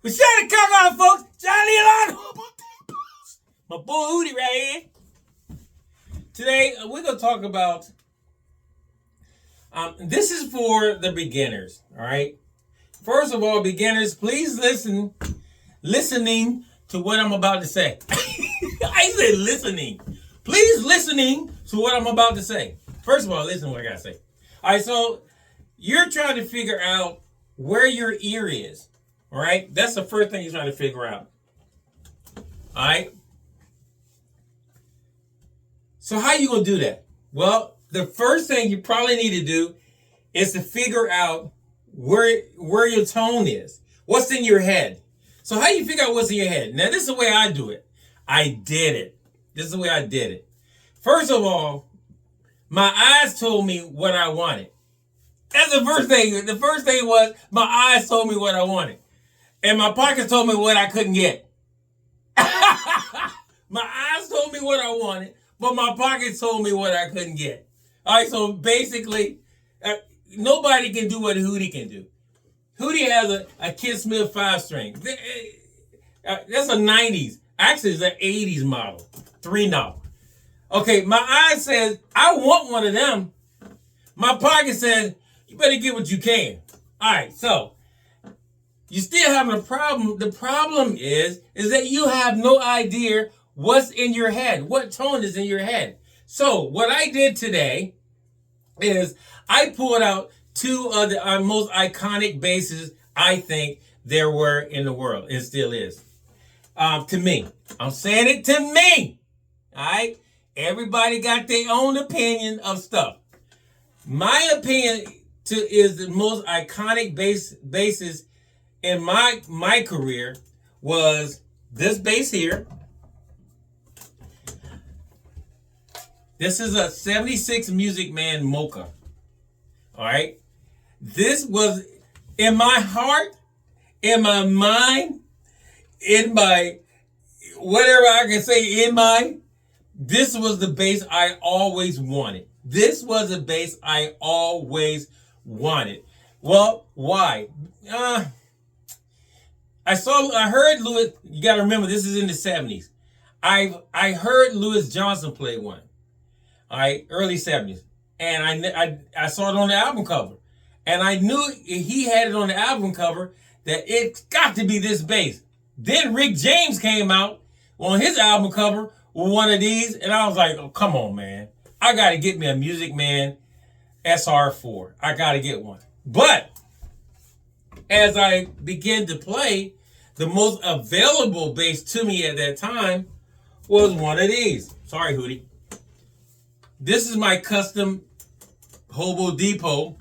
We started cock on, folks. Johnny Alon. My boy Hootie right here. Today, we're going to talk about, this is for the beginners, all right? First of all, beginners, please listening to what I'm about to say. I said listening. Please listening to what I'm about to say. First of all, listen to what I got to say. All right, so you're trying to figure out where your ear is, all right? That's the first thing you're trying to figure out, all right? So how you going to do that? Well, the first thing you probably need to do is to figure out where your tone is. What's in your head? So how you figure out what's in your head? Now, this is the way I do it. I did it. This is the way I did it. First of all, my eyes told me what I wanted. That's the first thing. The first thing was my eyes told me what I wanted. And my pockets told me what I couldn't get. My eyes told me what I wanted, but my pockets told me what I couldn't get. All right, so basically, nobody can do what Hootie can do. Hootie has a Kid Smith 5-string. That's a 90s. Actually, it's an 80s model. 3-knob. Okay, my eye says, I want one of them. My pocket says, you better get what you can. All right, so you still having a problem. The problem is that you have no idea what's in your head, what tone is in your head. So what I did today is I pulled out two of the most iconic basses I think there were in the world. It still is. To me. I'm saying it to me. All right? Everybody got their own opinion of stuff. My opinion is the most iconic basses in my career was this bass here. This is a 76 Music Man Mocha. All right? This was in my heart, in my mind, in my whatever I can say in my, this was the bass I always wanted. This was the bass I always wanted. Well, why? I heard Louis, you got to remember this is in the 70s. I heard Louis Johnson play one. All right, early 70s. And I saw it on the album cover. And I knew he had it on the album cover that it's got to be this bass. Then Rick James came out on his album cover with one of these. And I was like, oh, come on, man. I got to get me a Music Man SR4. I got to get one. But as I began to play, the most available bass to me at that time was one of these. Sorry, Hootie. This is my custom Hobo Depot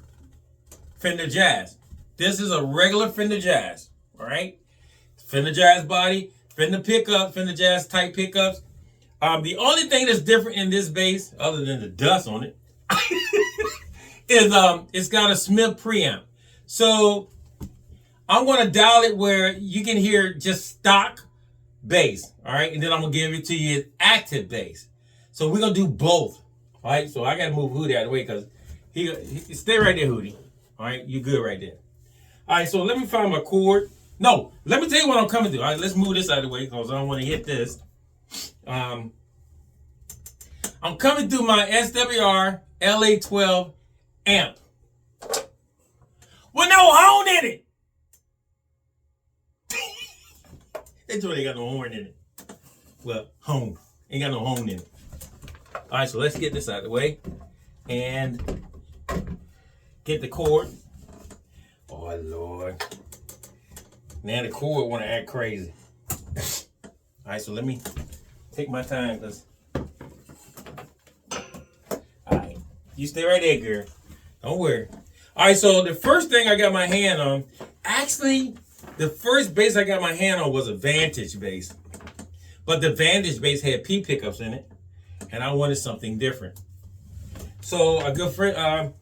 Fender Jazz. This is a regular Fender Jazz, all right? Fender Jazz body, Fender pickup, Fender Jazz type pickups. The only thing that's different in this bass, other than the dust on it, is it's got a Smith preamp. So I'm going to dial it where you can hear just stock bass, all right? And then I'm going to give it to you as active bass. So we're going to do both. All right, so I got to move Hootie out of the way because he stay right there, Hootie. All right, you good right there. All right, so let me find my chord. No, let me tell you what I'm coming to. All right, let's move this out of the way because I don't want to hit this. I'm coming through my SWR LA12 amp. With no horn in it. That joint ain't got no horn in it. Well, horn. Ain't got no horn in it. All right, so let's get this out of the way and get the cord. Oh, Lord. Now the cord want to act crazy. All right, so let me take my time because, all right, you stay right there, girl. Don't worry. All right, so the first thing I got my hand on, actually, the first bass I got my hand on was a Vantage bass. But the Vantage bass had P pickups in it. And I wanted something different. So a good friend of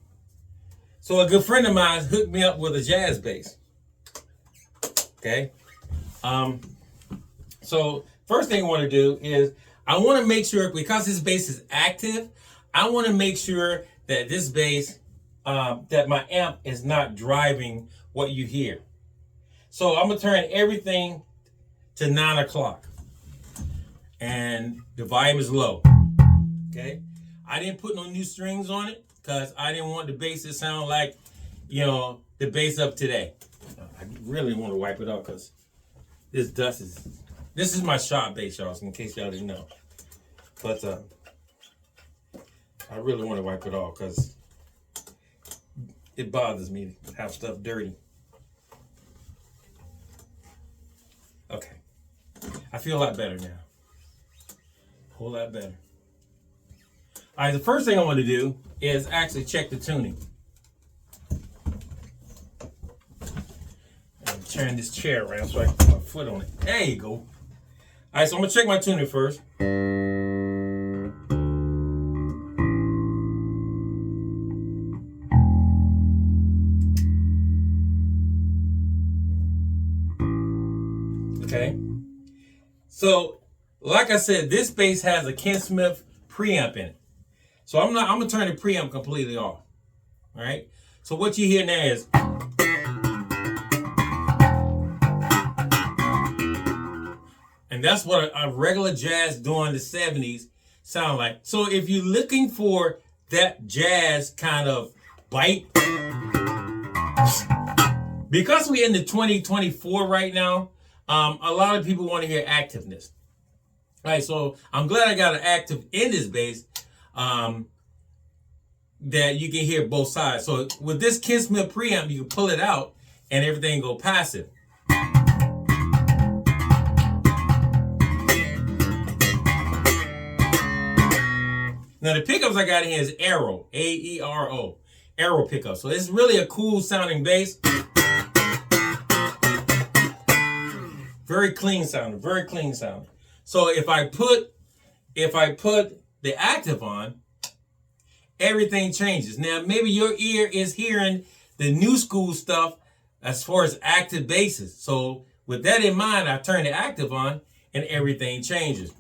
mine hooked me up with a jazz bass. Okay. So first thing I want to do is I want to make sure, because this bass is active, I want to make sure that this bass, that my amp is not driving what you hear. So I'm gonna turn everything to 9 o'clock, and the volume is low. Okay, I didn't put no new strings on it because I didn't want the bass to sound like, the bass up today. I really want to wipe it off because this dust is. This is my shop bass, y'all, in case y'all didn't know. But I really want to wipe it off because it bothers me to have stuff dirty. Okay. I feel a lot better now. A whole lot better. All right, the first thing I want to do is actually check the tuning. And turn this chair around so I can put my foot on it. There you go. All right, so I'm going to check my tuning first. Okay. So, like I said, this bass has a Ken Smith preamp in it. So I'm gonna turn the preamp completely off. All right. So what you hear now is, and that's what a regular jazz during the 70s sound like. So if you're looking for that jazz kind of bite, because we're in the 2024 right now, a lot of people want to hear activeness. All right, so I'm glad I got an active in this bass that you can hear both sides. So with this Ken Smith preamp, you can pull it out and everything go passive. Now the pickups I got in here is Aero, A-E-R-O, Aero pickup. So it's really a cool sounding bass. Very clean sounding, very clean sounding. So if I put the active on, everything changes. Now maybe your ear is hearing the new school stuff as far as active basses. So with that in mind, I turn the active on and everything changes.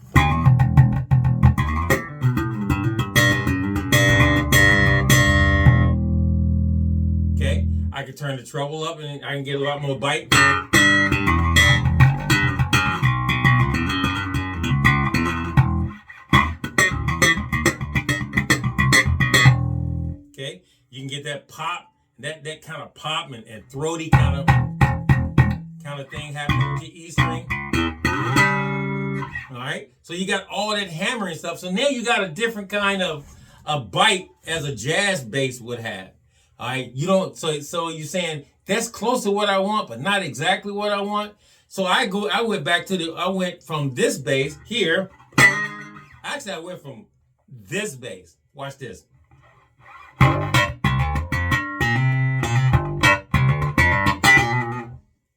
Okay, I can turn the treble up and I can get a lot more bite. Okay, you can get that pop, that kind of pop and throaty kind of thing happening with your E string. All right, so you got all that hammering stuff. So now you got a different kind of a bite as a jazz bass would have. All right, you don't. So you're saying that's close to what I want, but not exactly what I want. So I went from this bass here. Actually, I went from this bass. Watch this.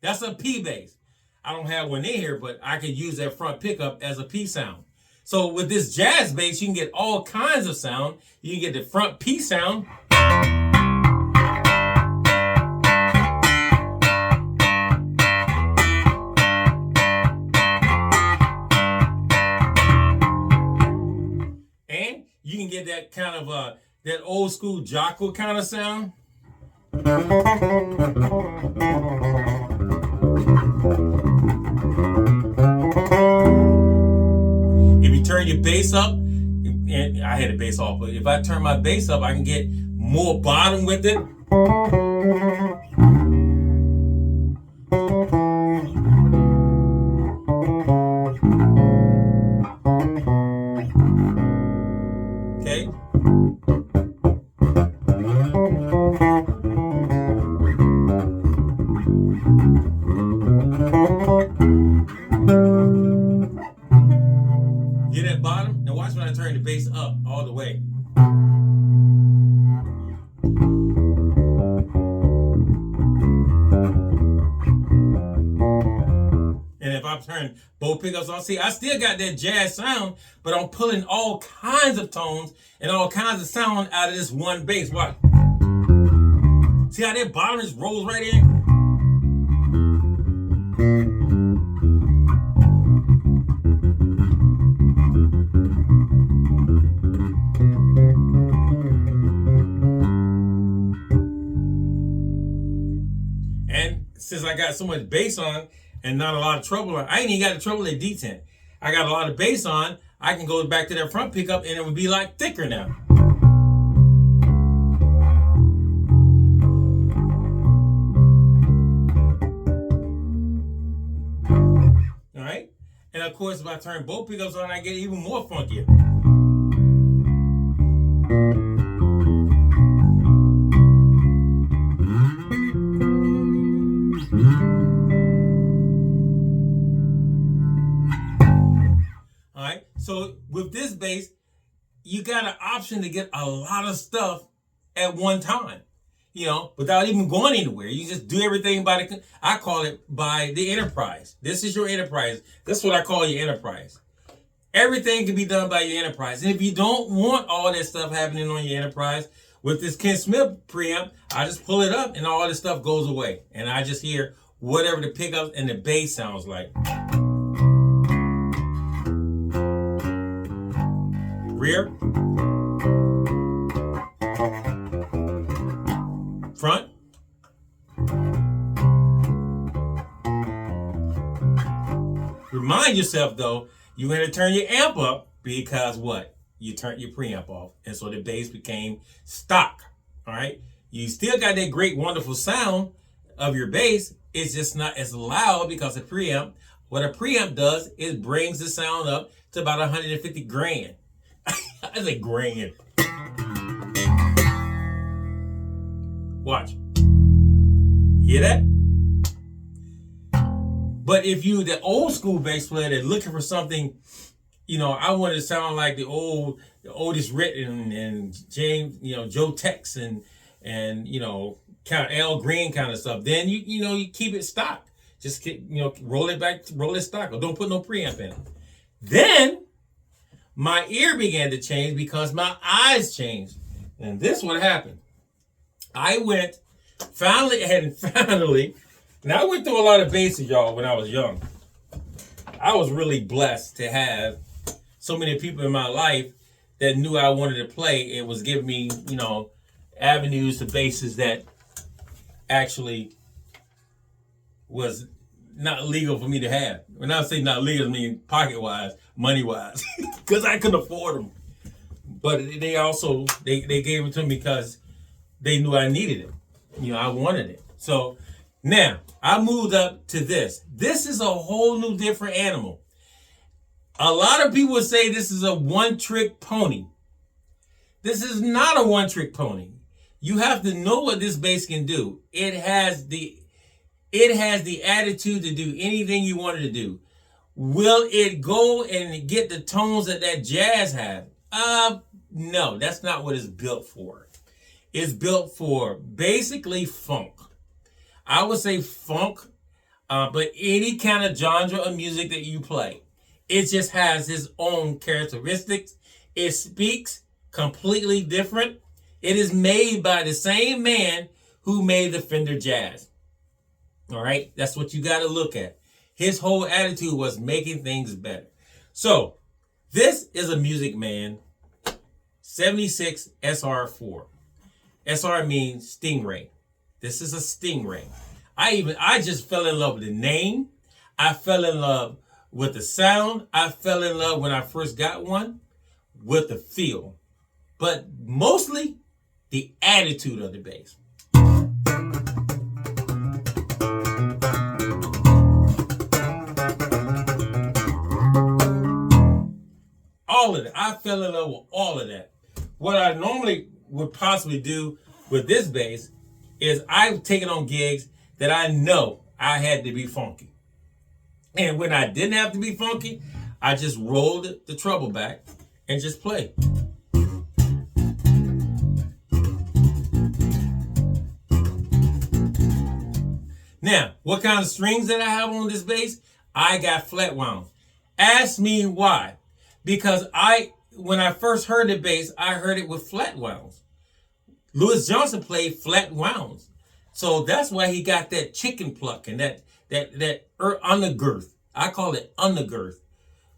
That's a P bass. I don't have one in here, but I could use that front pickup as a P sound. So with this jazz bass, you can get all kinds of sound. You can get the front P sound. And you can get that kind of that old school Jocko kind of sound. If you turn your bass up, and I had the bass off, but if I turn my bass up, I can get more bottom with it. Okay. Get that bottom? Now watch when I turn the bass up all the way. And if I turn both pickups on, see, I still got that jazz sound, but I'm pulling all kinds of tones and all kinds of sound out of this one bass. Watch. See how that bottom just rolls right in? Since I got so much bass on and not a lot of treble on, I ain't even got the treble at D10. I got a lot of bass on. I can go back to that front pickup and it would be like thicker now. All right. And of course, if I turn both pickups on, I get even more funkier. All right. So with this bass, you got an option to get a lot of stuff at one time, you know, without even going anywhere. You just do everything by the, I call it by the enterprise. This is your enterprise. That's what I call your enterprise. Everything can be done by your enterprise. And if you don't want all that stuff happening on your enterprise, with this Ken Smith preamp, I just pull it up and all this stuff goes away. And I just hear whatever the pickups and the bass sounds like. Rear. Front. Remind yourself though, you're going to turn your amp up because what? You turned your preamp off. And so the bass became stock. All right. You still got that great, wonderful sound of your bass. It's just not as loud because the preamp, what a preamp does is brings the sound up to about 150 grand. That's a grand. Watch. Hear that? But if you the old school bass player that's looking for something, you know, I want to sound like the Otis Ritton and James, you know, Joe Tex and you know, kind of Al Green kind of stuff. Then you keep it stock. Just roll it back, roll it stock, or don't put no preamp in it. Then my ear began to change because my eyes changed. And this what happened. I went finally, and I went through a lot of basses, y'all, when I was young. I was really blessed to have so many people in my life that knew I wanted to play and was giving me, you know, avenues to basses that actually was not legal for me to have. When I say not legal, I mean pocket-wise, money-wise, because I couldn't afford them. But they also, they gave it to me because they knew I needed it. You know, I wanted it. So now I moved up to this. This is a whole new different animal. A lot of people say this is a one-trick pony. This is not a one-trick pony. You have to know what this bass can do. It has the attitude to do anything you want it to do. Will it go and get the tones that jazz have? No, that's not what it's built for. It's built for basically funk. I would say funk, but any kind of genre of music that you play. It just has its own characteristics. It speaks completely different. It is made by the same man who made the Fender Jazz. All right, that's what you got to look at. His whole attitude was making things better. So this is a Music Man 76 SR4. SR means Stingray. This is a Stingray. I just fell in love with the name. I fell in love with the sound. I fell in love when I first got one with the feel, but mostly the attitude of the bass. All of it. I fell in love with all of that. What I normally would possibly do with this bass is I've taken on gigs that I know I had to be funky. And when I didn't have to be funky, I just rolled the treble back and just played. Now, what kind of strings that I have on this bass? I got flat wounds. Ask me why. Because when I first heard the bass, I heard it with flat wounds. Louis Johnson played flat wounds. So that's why he got that chicken pluck and that undergirth. I call it undergirth.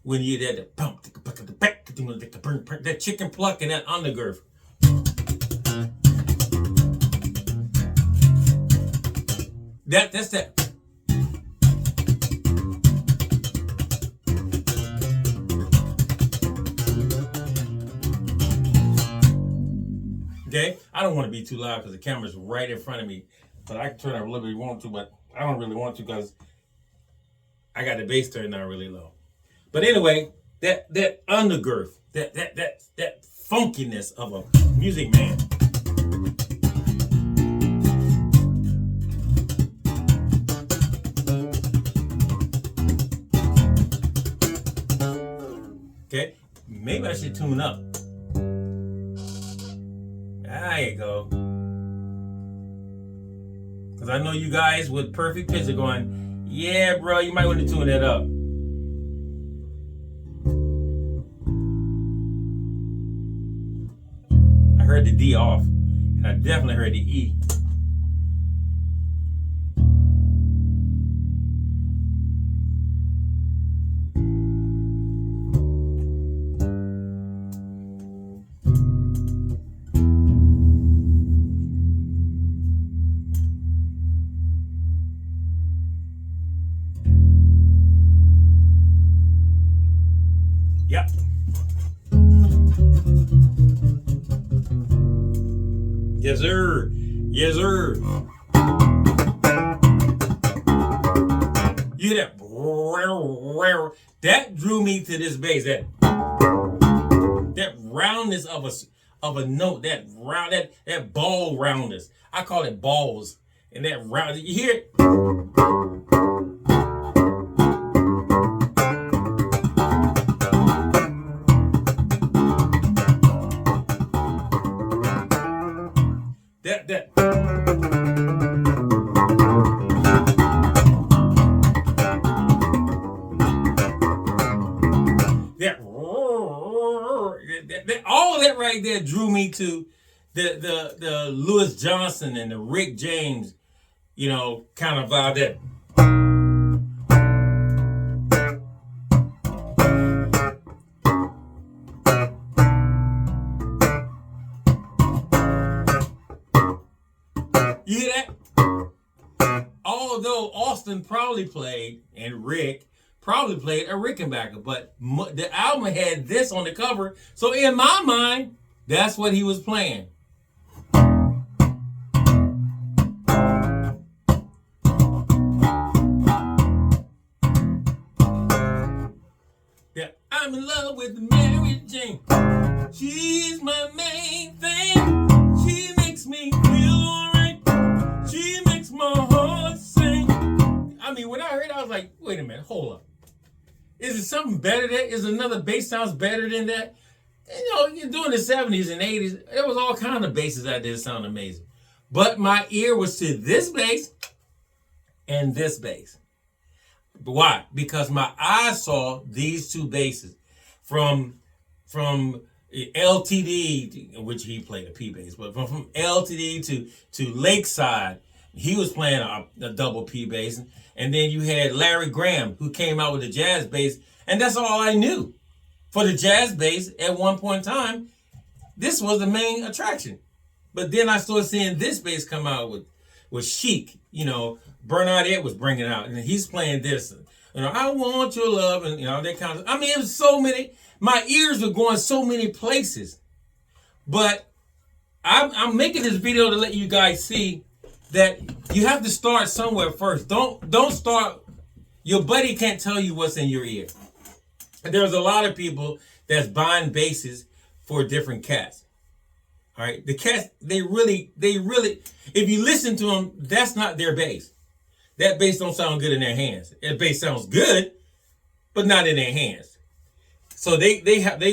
When you did that chicken pluck and that undergirth. That's that. Okay? I don't want to be too loud because the camera's right in front of me. But I can turn it up a little bit if you want to, but I don't really want to because I got the bass turned down really low. But anyway, that undergirth, that funkiness of a music man. Okay, maybe I should tune up. There you go. Because I know you guys with perfect pitch are going, yeah, bro, you might want to tune that up. I heard the D off, and I definitely heard the E. Yep. Yes, sir. Yes, sir. You hear that? That drew me to this bass. That roundness of a note. That round, that ball roundness. I call it balls. And that round. You hear it? All of that right there drew me to the Louis Johnson and the Rick James, you know, kind of vibe. That you hear that? Although Austin probably played and Rick probably played a Rickenbacker, but the album had this on the cover, so in my mind, that's what he was playing. Yeah, I'm in love with Mary Jane. She's my main thing. She makes me feel alright. She makes my heart sing. I mean, when I heard it, I was like, wait a minute, hold up. Is it something better than that? Is another bass sounds better than that? You know, you're doing the 70s and 80s. There was all kind of basses out there that sound amazing. But my ear was to this bass and this bass. Why? Because my eyes saw these two basses from LTD, which he played a P bass, but from LTD to Lakeside, he was playing a double P bass. And then you had Larry Graham, who came out with a jazz bass, and that's all I knew. For the jazz bass, at one point in time, this was the main attraction. But then I started seeing this bass come out with Chic, you know, Bernard Ed was bringing out, and he's playing this, you know, I want your love, and you know, that kind of, I mean, it was so many, my ears were going so many places. But I'm making this video to let you guys see that you have to start somewhere first. Don't start, your buddy can't tell you what's in your ear. There's a lot of people that's buying basses for different cats. All right, the cats, they really, if you listen to them, that's not their bass. That bass don't sound good in their hands. That bass sounds good, but not in their hands. So they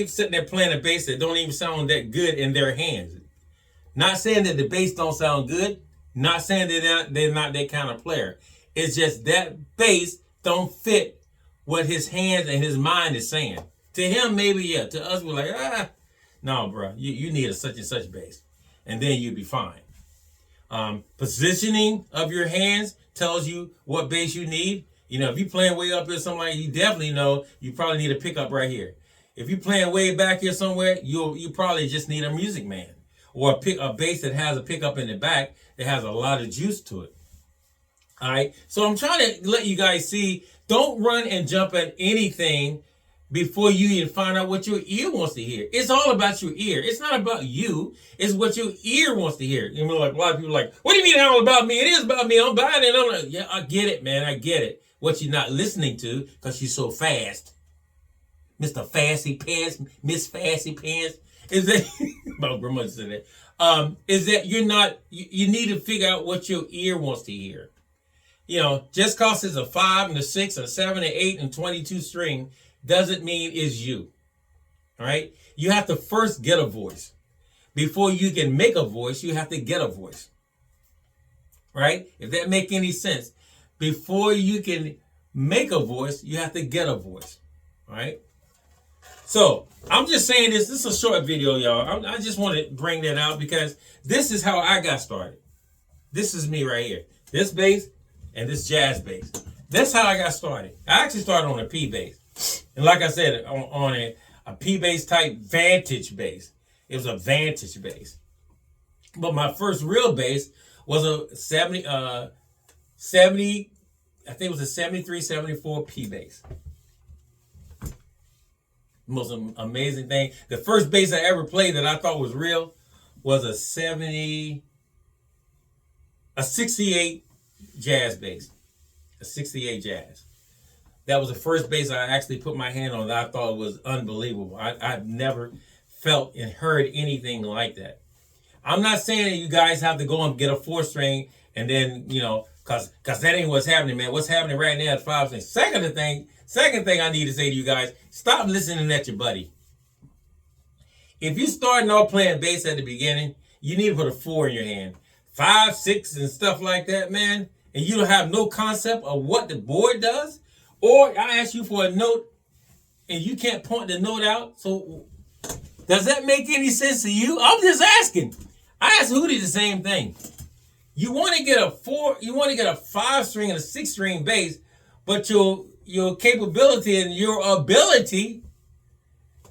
sitting there playing a bass that don't even sound that good in their hands. Not saying that the bass don't sound good. Not saying that they're not that kind of player. It's just that bass don't fit what his hands and his mind is saying. To him, maybe, yeah. To us, we're like, no, bro, you need a such and such bass. And then you'll be fine. Positioning of your hands tells you what bass you need. You know, if you're playing way up here somewhere, you definitely know you probably need a pickup right here. If you're playing way back here somewhere, you probably just need a Music Man. Or a bass that has a pickup in the back that has a lot of juice to it. All right, so I'm trying to let you guys see, don't run and jump at anything before you even find out what your ear wants to hear. It's all about your ear. It's not about you. It's what your ear wants to hear. You know, like a lot of people are like, what do you mean it's all about me? It is about me. I'm buying it. I'm like, yeah, I get it, man. I get it. What you're not listening to because you're so fast. Mr. Fancy Pants, Miss Fancy Pants, is that, my grandma said that, is that you're not, you need to figure out what your ear wants to hear. You know, just because it's a 5 and a 6 and a 7 and 8 and 22 string doesn't mean it's you. All right? You have to first get a voice. Before you can make a voice, you have to get a voice. Right? If that make any sense. Before you can make a voice, you have to get a voice. All right? So, I'm just saying this. This is a short video, y'all. I just want to bring that out because this is how I got started. This is me right here. This bass and this jazz bass. That's how I got started. I actually started on a P bass. And like I said, on a P bass type Vantage bass. It was a Vantage bass. But my first real bass was a 70, I think it was a 73, 74 P bass. Most amazing thing. The first bass I ever played that I thought was real was a 68 jazz bass. A 68 jazz. That was the first bass I actually put my hand on that I thought was unbelievable. I've never felt and heard anything like that. I'm not saying that you guys have to go and get a 4-string and then, you know, because that ain't what's happening, man. What's happening right now is 5-string. Second thing I need to say to you guys, stop listening at your buddy. If you starting off playing bass at the beginning, you need to put a 4 in your hand. 5, 6, and stuff like that, man, and you don't have no concept of what the board does, or I ask you for a note and you can't point the note out, so does that make any sense to you? I'm just asking. I asked Hootie the same thing. You want to get a 5-string and a 6-string bass, but your capability and your ability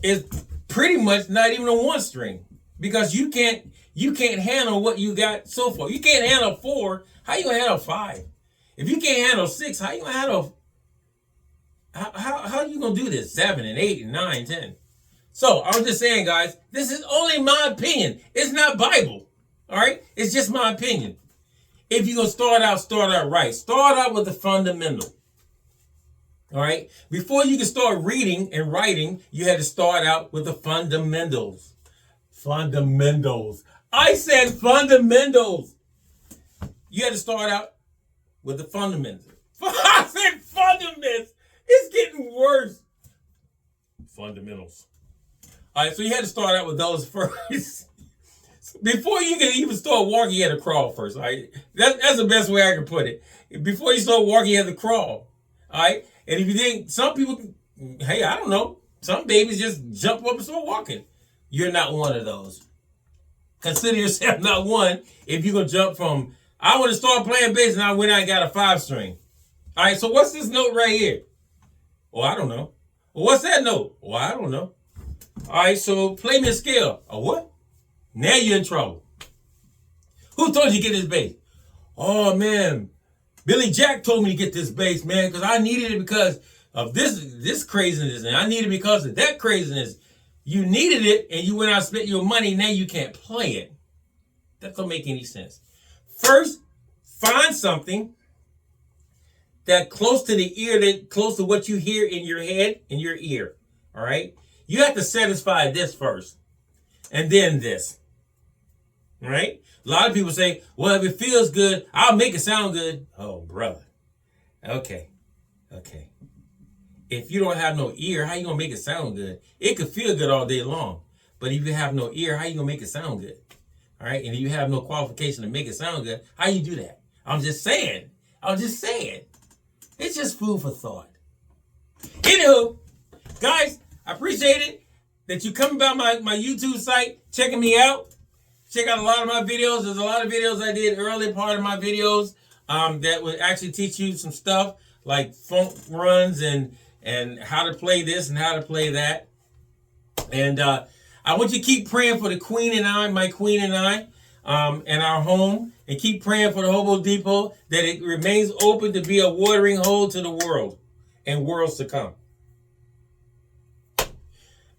is pretty much not even a 1-string because you can't handle what you got so far. You can't handle 4. How you gonna handle 5? If you can't handle 6, how you gonna handle? How you gonna do this? 7 and 8 and 9, 10. So I'm just saying, guys, this is only my opinion. It's not Bible. All right, it's just my opinion. If you're gonna start out right. Start out with the fundamental. All right. Before you can start reading and writing, you had to start out with the fundamentals. Fundamentals. I said fundamentals. You had to start out with the fundamentals. I said fundamentals. It's getting worse. Fundamentals. All right, so you had to start out with those first. Before you can even start walking, you had to crawl first. All right, that's the best way I can put it. Before you start walking, you had to crawl. All right, and if you think some people, hey, I don't know, some babies just jump up and start walking. You're not one of those. Consider yourself not one if you're gonna jump from I want to start playing bass and I went out and got a 5-string. All right, so what's this note right here? Oh, I don't know. Well, what's that note? Oh, I don't know. All right, so play me a scale. Oh, what? Now you're in trouble. Who told you to get this bass? Oh, man. Billy Jack told me to get this bass, man, because I needed it because of this craziness, and I needed it because of that craziness. You needed it, and you went out and spent your money, now you can't play it. That don't make any sense. First, find something that close to the ear, that close to what you hear in your head, in your ear. All right? You have to satisfy this first, and then this. All right? A lot of people say, well, if it feels good, I'll make it sound good. Oh, brother. Okay. If you don't have no ear, how you going to make it sound good? It could feel good all day long, but if you have no ear, how you going to make it sound good? All right? And if you have no qualification to make it sound good, how you do that? I'm just saying. It's just food for thought. Anywho, guys, I appreciate it that you come by my YouTube site, checking me out. Check out a lot of my videos. There's a lot of videos I did early part of my videos that would actually teach you some stuff like funk runs and how to play this and how to play that. And I want you to keep praying for the Queen and I, my Queen and I, and our home. And keep praying for the Hobo Depot that it remains open to be a watering hole to the world and worlds to come.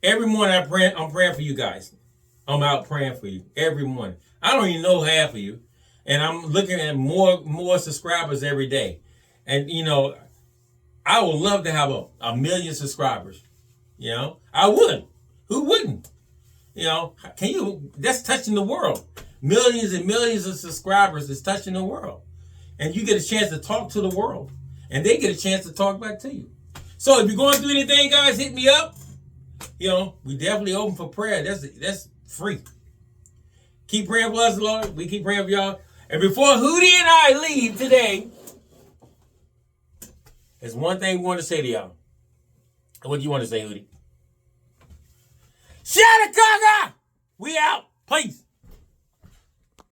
Every morning I'm praying for you guys. I'm out praying for you every morning. I don't even know half of you. And I'm looking at more subscribers every day. And I would love to have a million subscribers. I would. Who wouldn't? That's touching the world. Millions and millions of subscribers is touching the world. And you get a chance to talk to the world. And they get a chance to talk back to you. So if you're going through anything, guys, hit me up. We definitely open for prayer. That's free. Keep praying for us, Lord. We keep praying for y'all. And before Hootie and I leave today, there's one thing we want to say to y'all. What do you want to say, Hootie? Shattuckagha! We out. Peace.